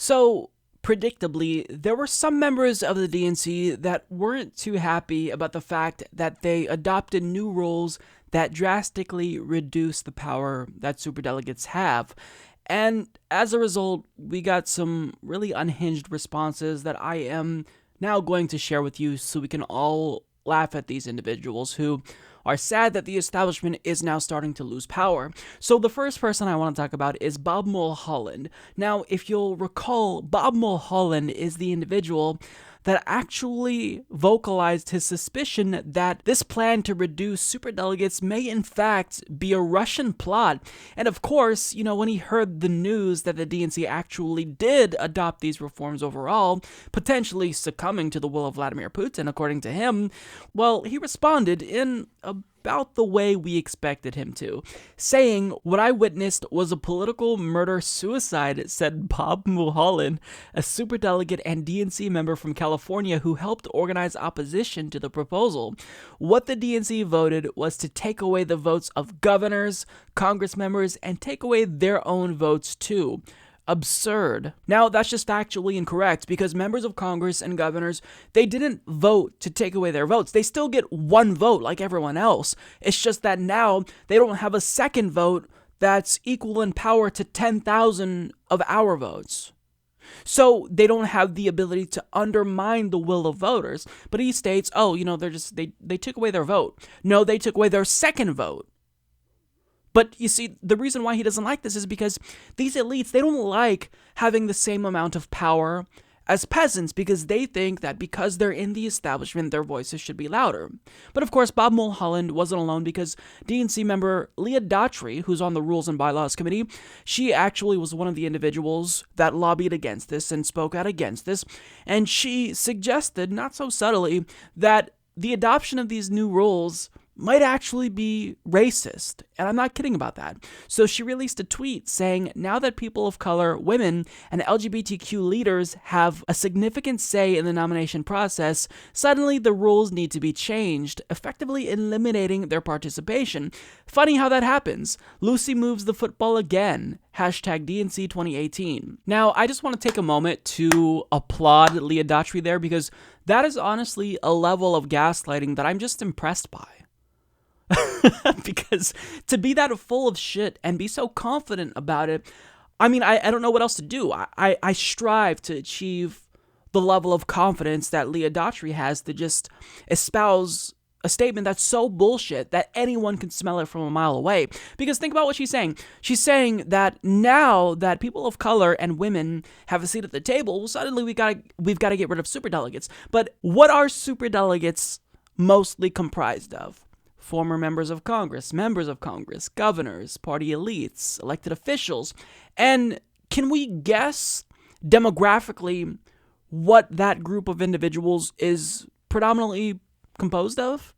So, predictably, there were some members of the DNC that weren't too happy about the fact that they adopted new rules that drastically reduce the power that superdelegates have. And as a result, we got some really unhinged responses that I am now going to share with you so we can all laugh at these individuals who are sad that the establishment is now starting to lose power. So the first person I want to talk about is Bob Mulholland. Now, if you'll recall, Bob Mulholland is the individual that actually vocalized his suspicion that this plan to reduce superdelegates may in fact be a Russian plot. And of course, when he heard the news that the DNC actually did adopt these reforms overall, potentially succumbing to the will of Vladimir Putin, according to him, well, he responded in about the way we expected him to, saying, "What I witnessed was a political murder-suicide," said Bob Mulholland, a superdelegate and DNC member from California who helped organize opposition to the proposal. What the DNC voted was to take away the votes of governors, Congress members, and take away their own votes too. Absurd. Now, that's just factually incorrect because members of Congress and governors, they didn't vote to take away their votes. They still get one vote like everyone else. It's just that now they don't have a second vote that's equal in power to 10,000 of our votes. So they don't have the ability to undermine the will of voters. But he states, they took away their vote. No, they took away their second vote. But you see, the reason why he doesn't like this is because these elites, they don't like having the same amount of power as peasants because they think that because they're in the establishment, their voices should be louder. But of course, Bob Mulholland wasn't alone because DNC member Leah Daughtry, who's on the Rules and Bylaws Committee, she actually was one of the individuals that lobbied against this and spoke out against this. And she suggested, not so subtly, that the adoption of these new rules might actually be racist, and I'm not kidding about that. So she released a tweet saying, "Now that people of color, women, and LGBTQ leaders have a significant say in the nomination process, suddenly the rules need to be changed, effectively eliminating their participation. Funny how that happens. Lucy moves the football again. Hashtag DNC 2018. Now, I just want to take a moment to applaud Leah Daughtry there because that is honestly a level of gaslighting that I'm just impressed by. Because to be that full of shit and be so confident about it, I mean, I don't know what else to do. I strive to achieve the level of confidence that Leah Daughtry has to just espouse a statement that's so bullshit that anyone can smell it from a mile away. Because think about what she's saying. She's saying that now that people of color and women have a seat at the table, well, suddenly we've got to get rid of superdelegates. But what are superdelegates mostly comprised of? Former members of Congress, governors, party elites, elected officials. And can we guess demographically what that group of individuals is predominantly composed of?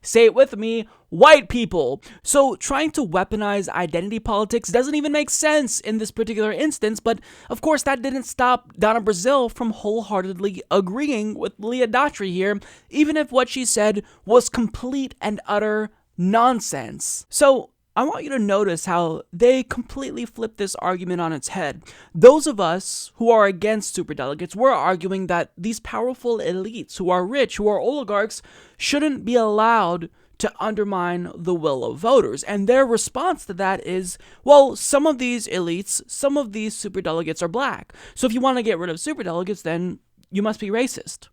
Say it with me, white people. So trying to weaponize identity politics doesn't even make sense in this particular instance, but of course that didn't stop Donna Brazile from wholeheartedly agreeing with Leah Daughtry here, even if what she said was complete and utter nonsense. So I want you to notice how they completely flip this argument on its head. Those of us who are against superdelegates, we're arguing that these powerful elites who are rich, who are oligarchs, shouldn't be allowed to undermine the will of voters. And their response to that is, well, some of these elites, some of these superdelegates are black. So if you want to get rid of superdelegates, then you must be racist.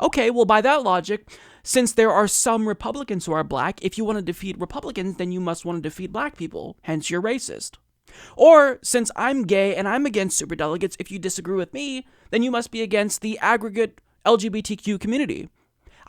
Okay, well, by that logic, since there are some Republicans who are black, if you want to defeat Republicans, then you must want to defeat black people. Hence, you're racist. Or, since I'm gay and I'm against superdelegates, if you disagree with me, then you must be against the aggregate LGBTQ community.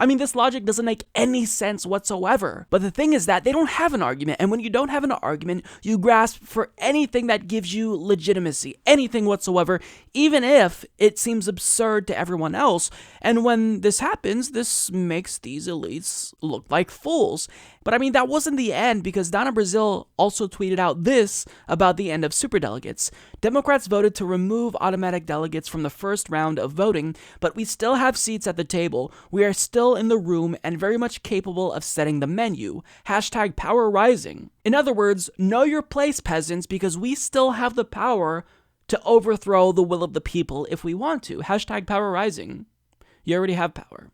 I mean, this logic doesn't make any sense whatsoever. But the thing is that they don't have an argument. And when you don't have an argument, you grasp for anything that gives you legitimacy, anything whatsoever, even if it seems absurd to everyone else. And when this happens, this makes these elites look like fools. But I mean, that wasn't the end, because Donna Brazile also tweeted out this about the end of superdelegates. Democrats voted to remove automatic delegates from the first round of voting, but we still have seats at the table. We are still in the room and very much capable of setting the menu. Hashtag power rising. In other words, know your place, peasants, because we still have the power to overthrow the will of the people if we want to. Hashtag power rising. You already have power.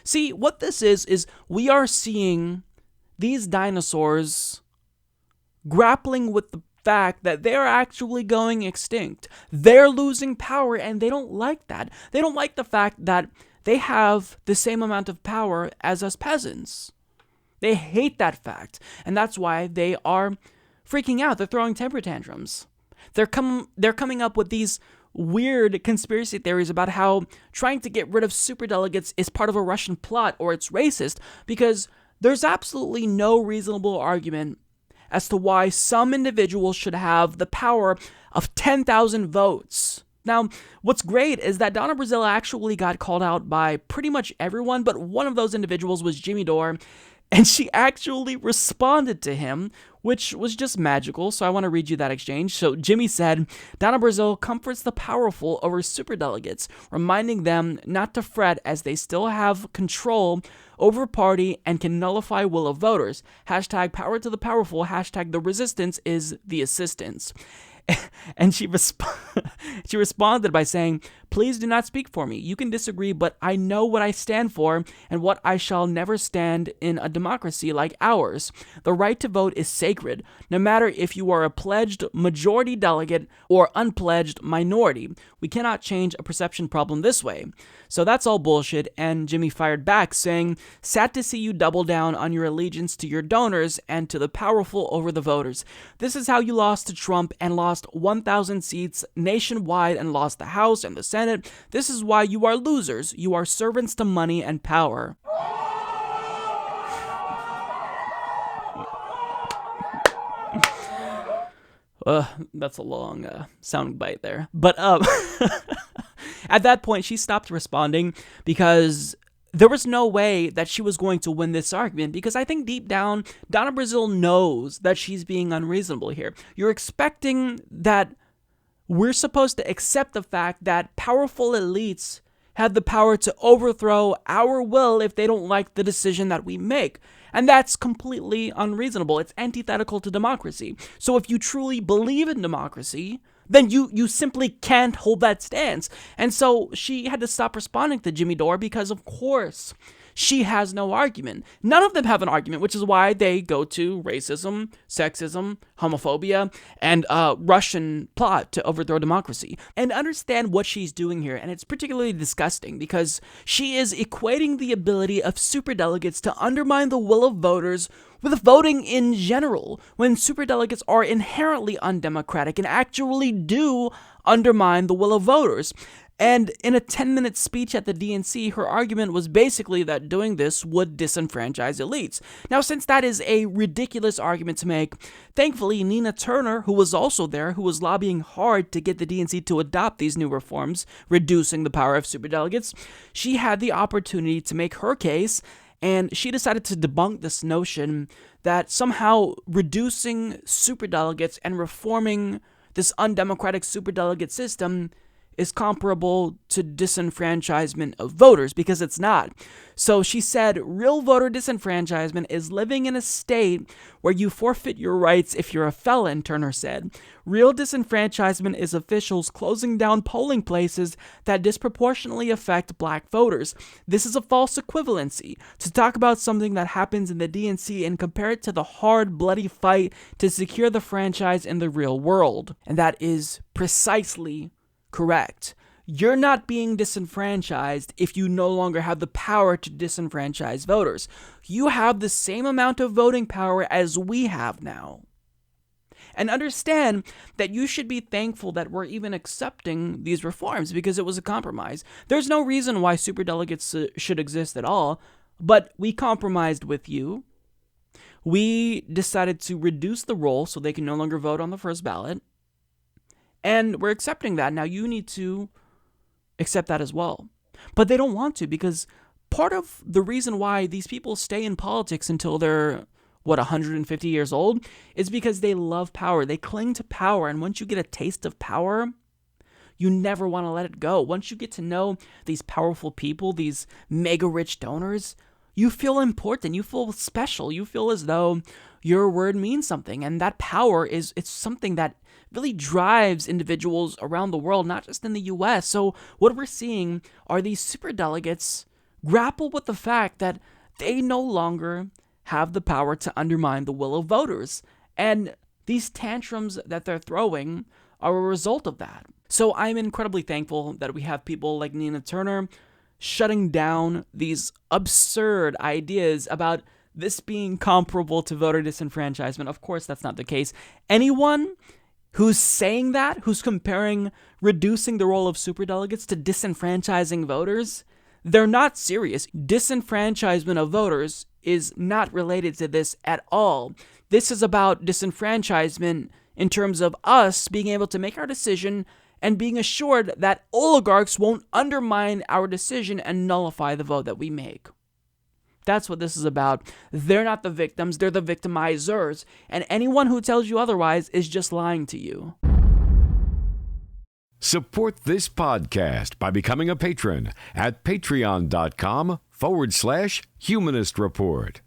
See, what this is we are seeing these dinosaurs grappling with the fact that they're actually going extinct. They're losing power, and they don't like that. They don't like the fact that they have the same amount of power as us peasants. They hate that fact, and that's why they are freaking out. They're throwing temper tantrums. They're coming up with these weird conspiracy theories about how trying to get rid of superdelegates is part of a Russian plot or it's racist, because there's absolutely no reasonable argument as to why some individuals should have the power of 10,000 votes. Now, what's great is that Donna Brazile actually got called out by pretty much everyone, but one of those individuals was Jimmy Dore, and she actually responded to him, which was just magical, so I want to read you that exchange. So Jimmy said, Donna Brazile comforts the powerful over superdelegates, reminding them not to fret as they still have control over party and can nullify will of voters. Hashtag power to the powerful, hashtag the resistance is the assistance. And she responded by saying, please do not speak for me. You can disagree, but I know what I stand for and what I shall never stand in a democracy like ours. The right to vote is sacred, no matter if you are a pledged majority delegate or unpledged minority. We cannot change a perception problem this way. So that's all bullshit, and Jimmy fired back, saying, sad to see you double down on your allegiance to your donors and to the powerful over the voters. This is how you lost to Trump and lost 1,000 seats nationwide and lost the House and the Senate. This is why you are losers. You are servants to money and power. That's a long soundbite there. But at that point, she stopped responding because there was no way that she was going to win this argument, because I think deep down, Donna Brazile knows that she's being unreasonable here. You're expecting that we're supposed to accept the fact that powerful elites have the power to overthrow our will if they don't like the decision that we make. And that's completely unreasonable. It's antithetical to democracy. So if you truly believe in democracy, then you simply can't hold that stance. And so she had to stop responding to Jimmy Dore because, of course, she has no argument. None of them have an argument, which is why they go to racism, sexism, homophobia, and Russian plot to overthrow democracy. And understand what she's doing here, and it's particularly disgusting because she is equating the ability of superdelegates to undermine the will of voters with voting in general, when superdelegates are inherently undemocratic and actually do undermine the will of voters. And in a 10-minute speech at the DNC, her argument was basically that doing this would disenfranchise elites. Now, since that is a ridiculous argument to make, thankfully, Nina Turner, who was also there, who was lobbying hard to get the DNC to adopt these new reforms, reducing the power of superdelegates, she had the opportunity to make her case, and she decided to debunk this notion that somehow reducing superdelegates and reforming this undemocratic superdelegate system is comparable to disenfranchisement of voters, because it's not. So she said, real voter disenfranchisement is living in a state where you forfeit your rights if you're a felon, Turner said. Real disenfranchisement is officials closing down polling places that disproportionately affect black voters. This is a false equivalency. To talk about something that happens in the DNC and compare it to the hard, bloody fight to secure the franchise in the real world. And that is precisely correct. You're not being disenfranchised if you no longer have the power to disenfranchise voters. You have the same amount of voting power as we have now. And understand that you should be thankful that we're even accepting these reforms, because it was a compromise. There's no reason why superdelegates should exist at all, but we compromised with you. We decided to reduce the roll so they can no longer vote on the first ballot. And we're accepting that. Now you need to accept that as well. But they don't want to, because part of the reason why these people stay in politics until they're, 150 years old, is because they love power. They cling to power. And once you get a taste of power, you never want to let it go. Once you get to know these powerful people, these mega rich donors, you feel important, you feel special, you feel as though your word means something. And that power it's something that really drives individuals around the world, not just in the US. So what we're seeing are these superdelegates grapple with the fact that they no longer have the power to undermine the will of voters. And these tantrums that they're throwing are a result of that. So I'm incredibly thankful that we have people like Nina Turner shutting down these absurd ideas about this being comparable to voter disenfranchisement. Of course, that's not the case. Anyone who's saying that, who's comparing reducing the role of superdelegates to disenfranchising voters, they're not serious. Disenfranchisement of voters is not related to this at all. This is about disenfranchisement in terms of us being able to make our decision and being assured that oligarchs won't undermine our decision and nullify the vote that we make. That's what this is about. They're not the victims, they're the victimizers. And anyone who tells you otherwise is just lying to you. Support this podcast by becoming a patron at patreon.com/Humanist Report.